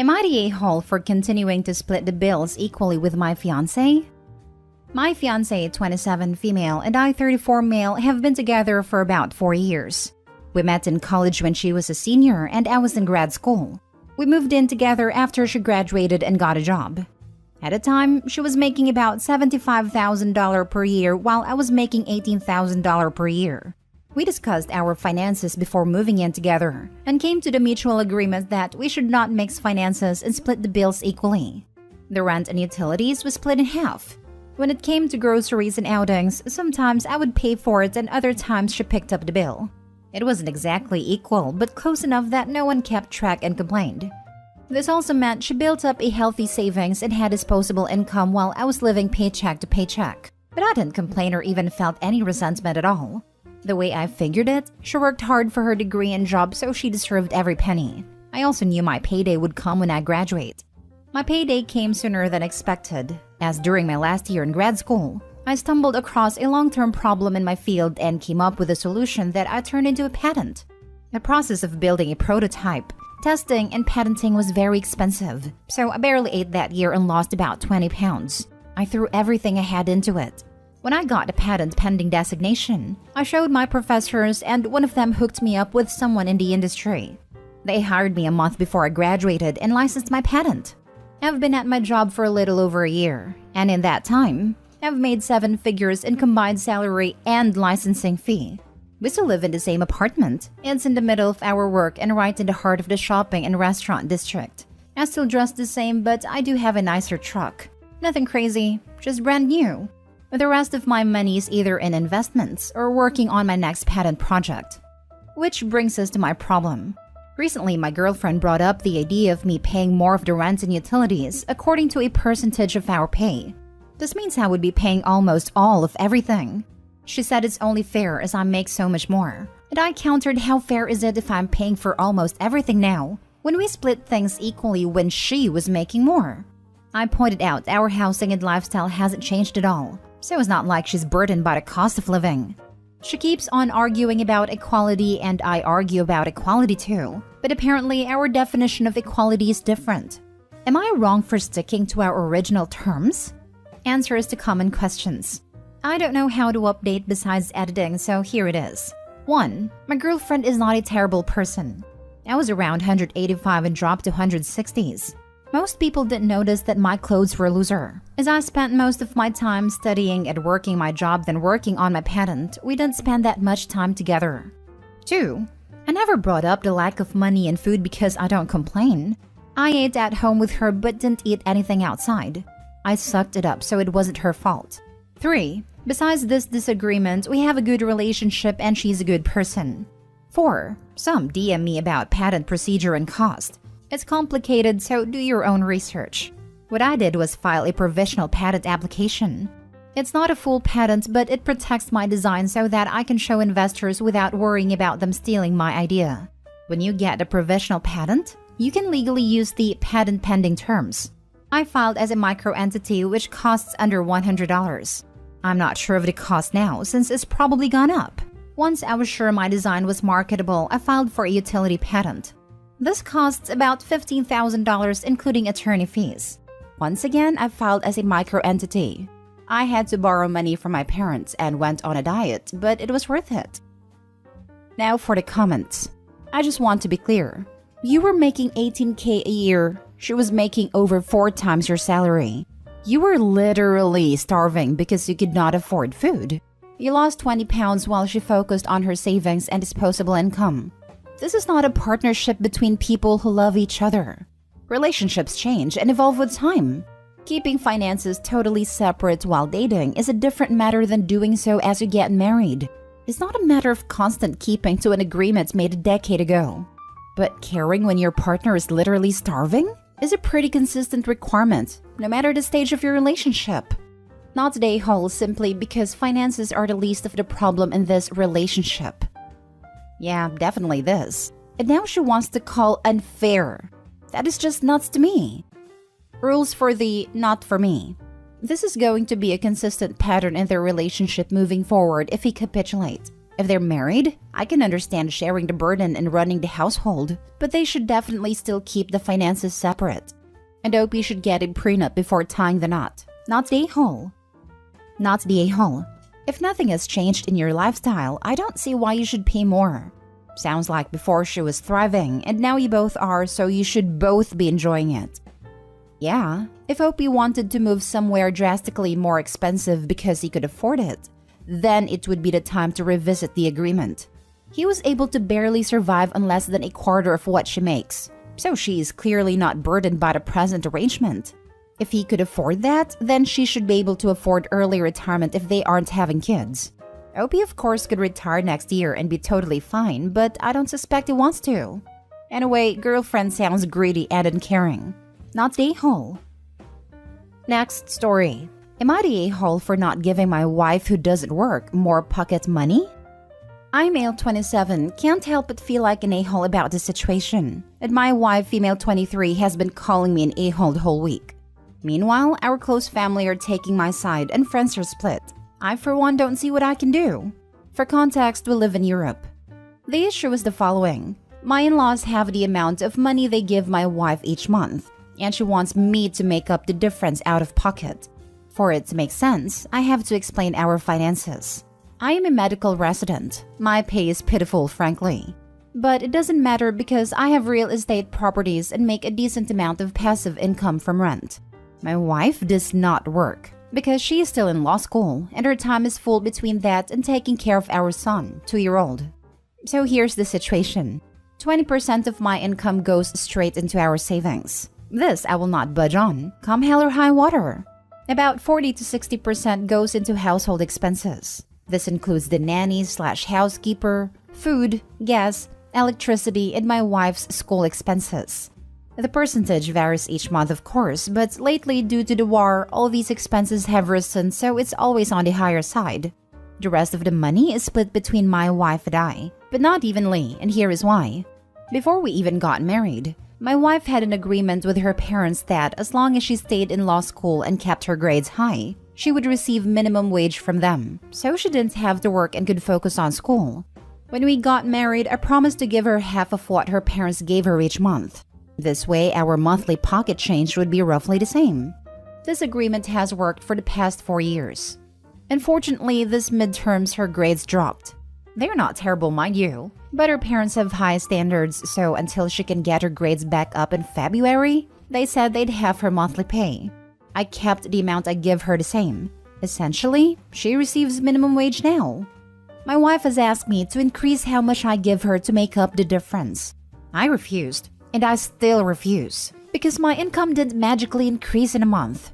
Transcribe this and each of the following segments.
Am I the a-hole for continuing to split the bills equally with my fiancé? My fiancé, 27 female, and I, 34 male, have been together for about 4 years. We met in college when she was a senior and I was in grad school. We moved in together after she graduated and got a job. At the time, she was making about $75,000 per year while I was making $18,000 per year. We discussed our finances before moving in together and came to the mutual agreement that we should not mix finances and split the bills equally. The rent and utilities was split in half. When it came to groceries and outings, sometimes I would pay for it and other times she picked up the bill. It wasn't exactly equal, but close enough that no one kept track and complained. This also meant she built up a healthy savings and had disposable income while I was living paycheck to paycheck. But I didn't complain or even felt any resentment at all. The way I figured it, she worked hard for her degree and job, so she deserved every penny. I also knew my payday would come when I graduate. My payday came sooner than expected, as during my last year in grad school, I stumbled across a long-term problem in my field and came up with a solution that I turned into a patent. The process of building a prototype, testing, and patenting was very expensive, so I barely ate that year and lost about 20 pounds. I threw everything I had into it. When I got the patent pending designation, I showed my professors and one of them hooked me up with someone in the industry. They hired me a month before I graduated and licensed my patent. I've been at my job for a little over a year, and in that time, I've made 7 figures in combined salary and licensing fee. We still live in the same apartment. It's in the middle of our work and right in the heart of the shopping and restaurant district. I still dress the same, but I do have a nicer truck. Nothing crazy, just brand new. The rest of my money is either in investments or working on my next patent project. Which brings us to my problem. Recently, my girlfriend brought up the idea of me paying more of the rent and utilities according to a percentage of our pay. This means I would be paying almost all of everything. She said it's only fair as I make so much more. And I countered, how fair is it if I'm paying for almost everything now, when we split things equally when she was making more? I pointed out our housing and lifestyle hasn't changed at all, so it's not like she's burdened by the cost of living. She keeps on arguing about equality and I argue about equality too, but apparently our definition of equality is different. Am I wrong for sticking to our original terms? Answers to common questions. I don't know how to update besides editing, so here it is. 1. My girlfriend is not a terrible person. I was around 185 and dropped to 160s. Most people didn't notice that my clothes were looser. As I spent most of my time studying and working my job than working on my patent, we didn't spend that much time together. 2. I never brought up the lack of money and food because I don't complain. I ate at home with her but didn't eat anything outside. I sucked it up so it wasn't her fault. 3. Besides this disagreement, we have a good relationship and she's a good person. 4. Some DM me about patent procedure and cost. It's complicated, so do your own research. What I did was file a provisional patent application. It's not a full patent, but it protects my design so that I can show investors without worrying about them stealing my idea. When you get a provisional patent, you can legally use the patent pending terms. I filed as a micro-entity which costs under $100. I'm not sure of the cost now since it's probably gone up. Once I was sure my design was marketable, I filed for a utility patent. This costs about $15,000 including attorney fees. Once again, I filed as a micro-entity. I had to borrow money from my parents and went on a diet, but it was worth it. Now for the comments. I just want to be clear. You were making $18K a year. She was making over 4 times your salary. You were literally starving because you could not afford food. You lost 20 pounds while she focused on her savings and disposable income. This is not a partnership between people who love each other. Relationships change and evolve with time. Keeping finances totally separate while dating is a different matter than doing so as you get married. It's not a matter of constant keeping to an agreement made a decade ago. But caring when your partner is literally starving is a pretty consistent requirement, no matter the stage of your relationship. Not today whole simply because finances are the least of the problem in this relationship. Yeah, definitely this. And now she wants to call unfair. That is just nuts to me. Rules for the not for me. This is going to be a consistent pattern in their relationship moving forward if he capitulates. If they're married, I can understand sharing the burden and running the household, but they should definitely still keep the finances separate. And OP should get a prenup before tying the knot. Not the a-hole. Not the a-hole. If nothing has changed in your lifestyle, I don't see why you should pay more. Sounds like before she was thriving, and now you both are, so you should both be enjoying it. Yeah, if OP wanted to move somewhere drastically more expensive because he could afford it, then it would be the time to revisit the agreement. He was able to barely survive on less than a quarter of what she makes, so she is clearly not burdened by the present arrangement. If he could afford that, then she should be able to afford early retirement if they aren't having kids. OP of course could retire next year and be totally fine, but I don't suspect he wants to. Anyway, girlfriend sounds greedy and uncaring. Not the a-hole. Next story. Am I the a-hole for not giving my wife who doesn't work more pocket money? I, male 27, can't help but feel like an a-hole about the situation, and my wife, female 23, has been calling me an a-hole the whole week. Meanwhile, our close family are taking my side and friends are split. I, for one, don't see what I can do. For context, we live in Europe. The issue is the following. My in-laws have the amount of money they give my wife each month, and she wants me to make up the difference out of pocket. For it to make sense, I have to explain our finances. I am a medical resident. My pay is pitiful, frankly. But it doesn't matter because I have real estate properties and make a decent amount of passive income from rent. My wife does not work because she is still in law school and her time is full between that and taking care of our son, 2-year-old. So here's the situation. 20% of my income goes straight into our savings. This I will not budge on, come hell or high water. About 40 to 60% goes into household expenses. This includes the nanny/housekeeper, food, gas, electricity, and my wife's school expenses. The percentage varies each month, of course, but lately, due to the war, all these expenses have risen, so it's always on the higher side. The rest of the money is split between my wife and I, but not evenly, and here is why. Before we even got married, my wife had an agreement with her parents that as long as she stayed in law school and kept her grades high, she would receive minimum wage from them, so she didn't have to work and could focus on school. When we got married, I promised to give her half of what her parents gave her each month. This way, our monthly pocket change would be roughly the same. This agreement has worked for the past 4 years. Unfortunately, this midterms her grades dropped. They're not terrible, mind you, but her parents have high standards, so until she can get her grades back up in February, they said they'd have her monthly pay. I kept the amount I give her the same. Essentially, she receives minimum wage now. My wife has asked me to increase how much I give her to make up the difference. I refused, and I still refuse, because my income didn't magically increase in a month.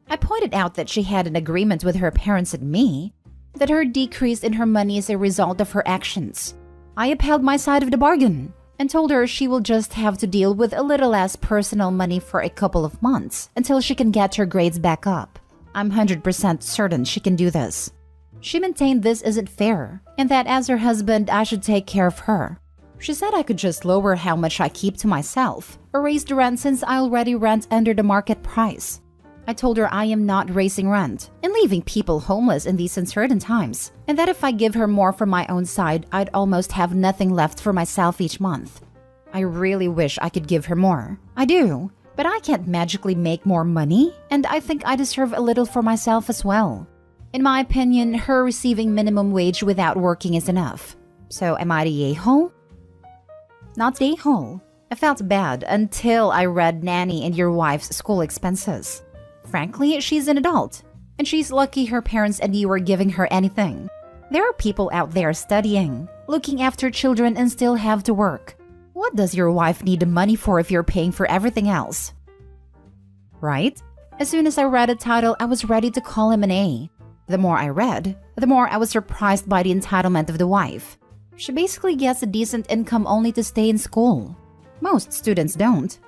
I pointed out that she had an agreement with her parents and me, that her decrease in her money is a result of her actions. I upheld my side of the bargain and told her she will just have to deal with a little less personal money for a couple of months until she can get her grades back up. I'm 100% certain she can do this. She maintained this isn't fair and that as her husband, I should take care of her. She said I could just lower how much I keep to myself or raise the rent since I already rent under the market price. I told her I am not raising rent and leaving people homeless in these uncertain times, and that if I give her more from my own side, I'd almost have nothing left for myself each month. I really wish I could give her more. I do, but I can't magically make more money, and I think I deserve a little for myself as well. In my opinion, her receiving minimum wage without working is enough. So am I the a-hole? Not the a-hole. I felt bad until I read nanny and your wife's school expenses. Frankly, she's an adult, and she's lucky her parents and you are giving her anything. There are people out there studying, looking after children and still have to work. What does your wife need the money for if you're paying for everything else? Right? As soon as I read the title, I was ready to call him an A. The more I read, the more I was surprised by the entitlement of the wife. She basically gets a decent income only to stay in school. Most students don't.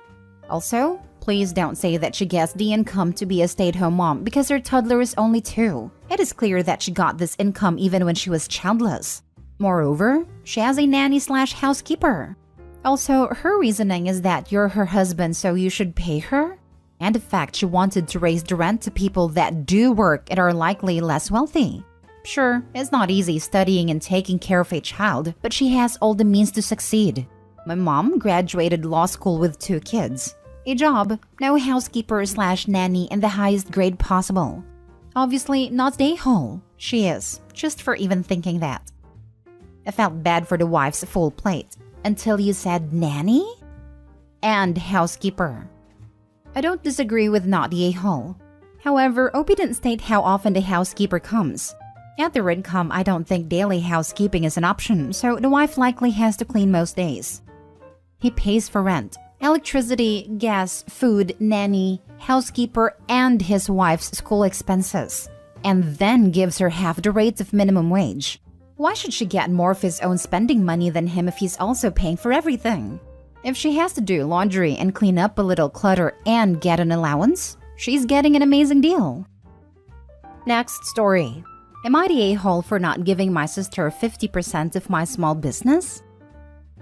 Also, please don't say that she gets the income to be a stay-at-home mom because her toddler is only 2. It is clear that she got this income even when she was childless. Moreover, she has a nanny/housekeeper. Also, her reasoning is that you're her husband, so you should pay her? And the fact she wanted to raise the rent to people that do work and are likely less wealthy. Sure, it's not easy studying and taking care of a child, but she has all the means to succeed. My mom graduated law school with 2 kids. A job, now housekeeper/nanny in the highest grade possible. Obviously not the a-hole. She is, just for even thinking that. I felt bad for the wife's full plate. Until you said nanny? And housekeeper. I don't disagree with not the a-hole. However, Opie didn't state how often the housekeeper comes. At their income, I don't think daily housekeeping is an option, so the wife likely has to clean most days. He pays for rent, electricity, gas, food, nanny, housekeeper, and his wife's school expenses, and then gives her half the rate of minimum wage. Why should she get more of his own spending money than him if he's also paying for everything? If she has to do laundry and clean up a little clutter and get an allowance, she's getting an amazing deal. Next story. Am I the a-hole for not giving my sister 50% of my small business?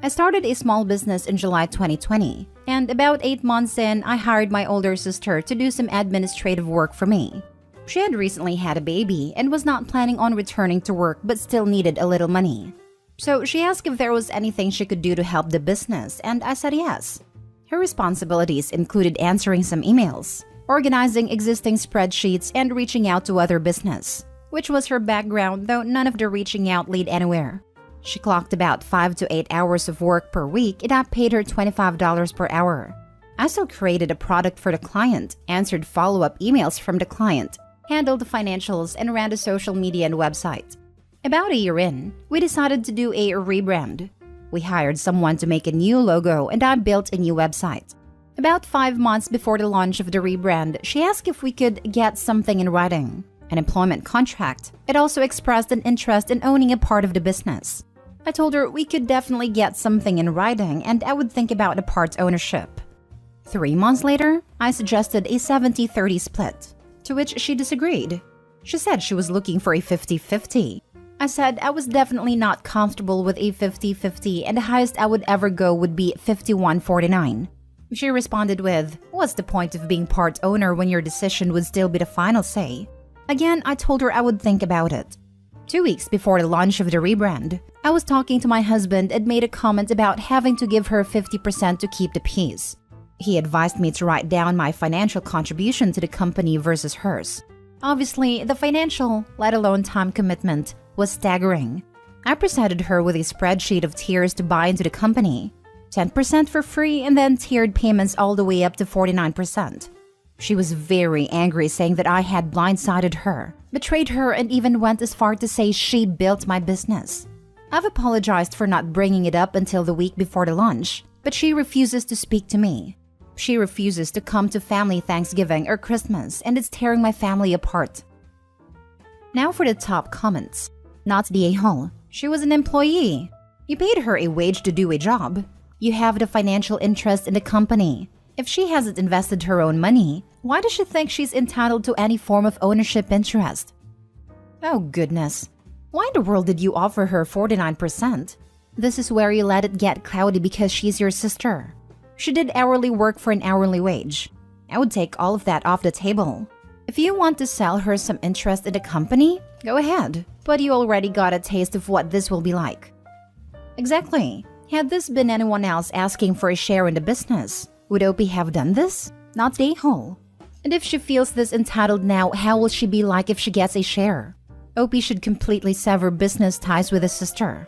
I started a small business in July 2020, and about 8 months in, I hired my older sister to do some administrative work for me. She had recently had a baby and was not planning on returning to work but still needed a little money. So she asked if there was anything she could do to help the business, and I said yes. Her responsibilities included answering some emails, organizing existing spreadsheets, and reaching out to other business, which was her background, though none of the reaching out led anywhere. She clocked about 5 to 8 hours of work per week, and I paid her $25 per hour. I still created a product for the client, answered follow-up emails from the client, handled the financials, and ran the social media and website. About a year in, we decided to do a rebrand. We hired someone to make a new logo, and I built a new website. About 5 months before the launch of the rebrand, she asked if we could get something in writing, an employment contract. It also expressed an interest in owning a part of the business. I told her we could definitely get something in writing, and I would think about the part ownership. 3 months later, I suggested a 70-30 split, to which she disagreed. She said she was looking for a 50-50. I said I was definitely not comfortable with a 50-50, and the highest I would ever go would be 51-49. She responded with, "What's the point of being part owner when your decision would still be the final say?" Again, I told her I would think about it. 2 weeks before the launch of the rebrand, I was talking to my husband and made a comment about having to give her 50% to keep the peace. He advised me to write down my financial contribution to the company versus hers. Obviously, the financial, let alone time commitment, was staggering. I presented her with a spreadsheet of tiers to buy into the company. 10% for free, and then tiered payments all the way up to 49%. She was very angry, saying that I had blindsided her, betrayed her, and even went as far to say she built my business. I've apologized for not bringing it up until the week before the launch, but she refuses to speak to me. She refuses to come to family Thanksgiving or Christmas, and it's tearing my family apart. Now for the top comments. Not the a-hole. She was an employee. You paid her a wage to do a job. You have the financial interest in the company. If she hasn't invested her own money, why does she think she's entitled to any form of ownership interest? Oh goodness. Why in the world did you offer her 49%? This is where you let it get cloudy because she's your sister. She did hourly work for an hourly wage. I would take all of that off the table. If you want to sell her some interest in the company, go ahead. But you already got a taste of what this will be like. Exactly. Had this been anyone else asking for a share in the business, would Opie have done this? Not the a-hole. And if she feels this entitled now, how will she be like if she gets a share? Opie should completely sever business ties with his sister.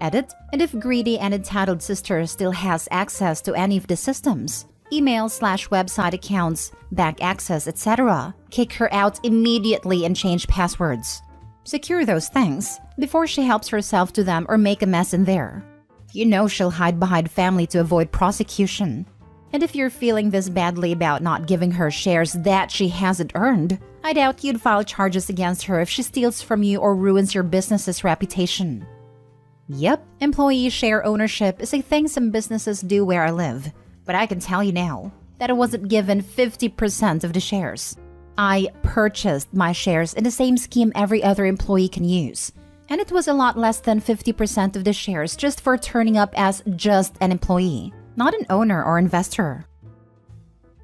Edit, and if greedy and entitled sister still has access to any of the systems, email/website accounts, bank access, etc., kick her out immediately and change passwords. Secure those things before she helps herself to them or make a mess in there. You know she'll hide behind family to avoid prosecution. And if you're feeling this badly about not giving her shares that she hasn't earned, I doubt you'd file charges against her if she steals from you or ruins your business's reputation. Yep, employee share ownership is a thing some businesses do where I live, but I can tell you now that I wasn't given 50% of the shares. I purchased my shares in the same scheme every other employee can use, and it was a lot less than 50% of the shares just for turning up as just an employee, not an owner or investor.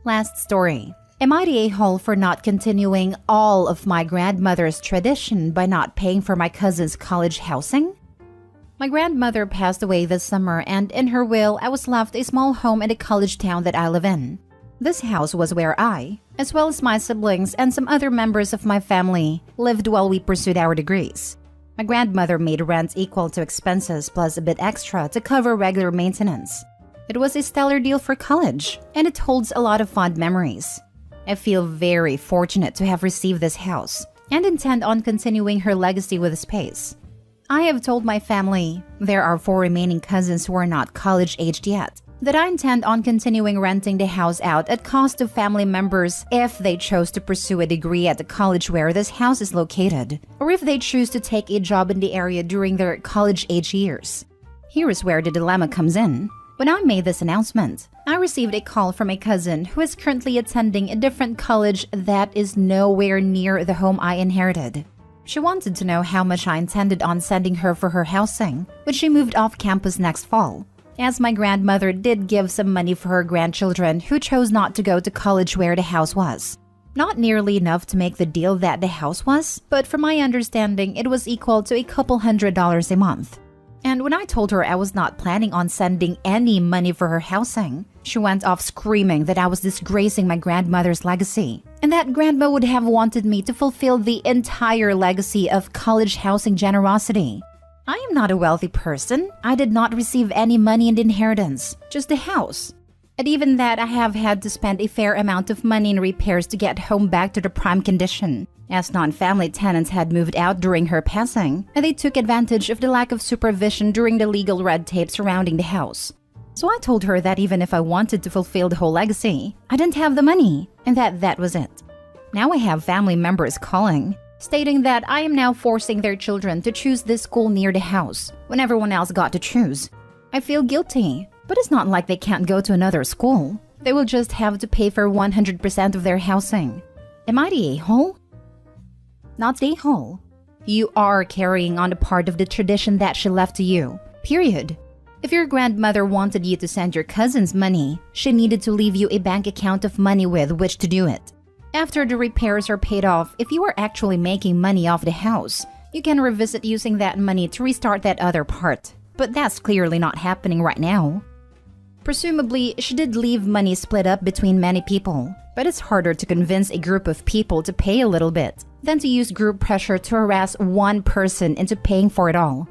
Last story. Am I the a-hole for not continuing all of my grandmother's tradition by not paying for my cousin's college housing? My grandmother passed away this summer, and in her will, I was left a small home in the college town that I live in. This house was where I, as well as my siblings and some other members of my family, lived while we pursued our degrees. My grandmother made rent equal to expenses plus a bit extra to cover regular maintenance. It was a stellar deal for college, and it holds a lot of fond memories. I feel very fortunate to have received this house and intend on continuing her legacy with the space. I have told my family, there are 4 remaining cousins who are not college-aged yet, that I intend on continuing renting the house out at cost of family members if they chose to pursue a degree at the college where this house is located, or if they choose to take a job in the area during their college-age years. Here is where the dilemma comes in. When I made this announcement, I received a call from a cousin who is currently attending a different college that is nowhere near the home I inherited. She wanted to know how much I intended on sending her for her housing when she moved off campus next fall, as my grandmother did give some money for her grandchildren who chose not to go to college where the house was. Not nearly enough to make the deal that the house was, but from my understanding, it was equal to a couple $100s a month. And when I told her I was not planning on sending any money for her housing, she went off screaming that I was disgracing my grandmother's legacy, and that grandma would have wanted me to fulfill the entire legacy of college housing generosity. I am not a wealthy person. I did not receive any money in the inheritance, just the house. And even that, I have had to spend a fair amount of money in repairs to get home back to the prime condition, as non-family tenants had moved out during her passing, and they took advantage of the lack of supervision during the legal red tape surrounding the house. So I told her that even if I wanted to fulfill the whole legacy, I didn't have the money, and that was it. Now I have family members calling, stating that I am now forcing their children to choose this school near the house when everyone else got to choose. I feel guilty, but it's not like they can't go to another school. They will just have to pay for 100% of their housing. Am I the a-hole? Not the a-hole. You are carrying on a part of the tradition that she left to you, period. If your grandmother wanted you to send your cousins money, she needed to leave you a bank account of money with which to do it. After the repairs are paid off, if you are actually making money off the house, you can revisit using that money to restart that other part. But that's clearly not happening right now. Presumably, she did leave money split up between many people, but it's harder to convince a group of people to pay a little bit than to use group pressure to harass one person into paying for it all.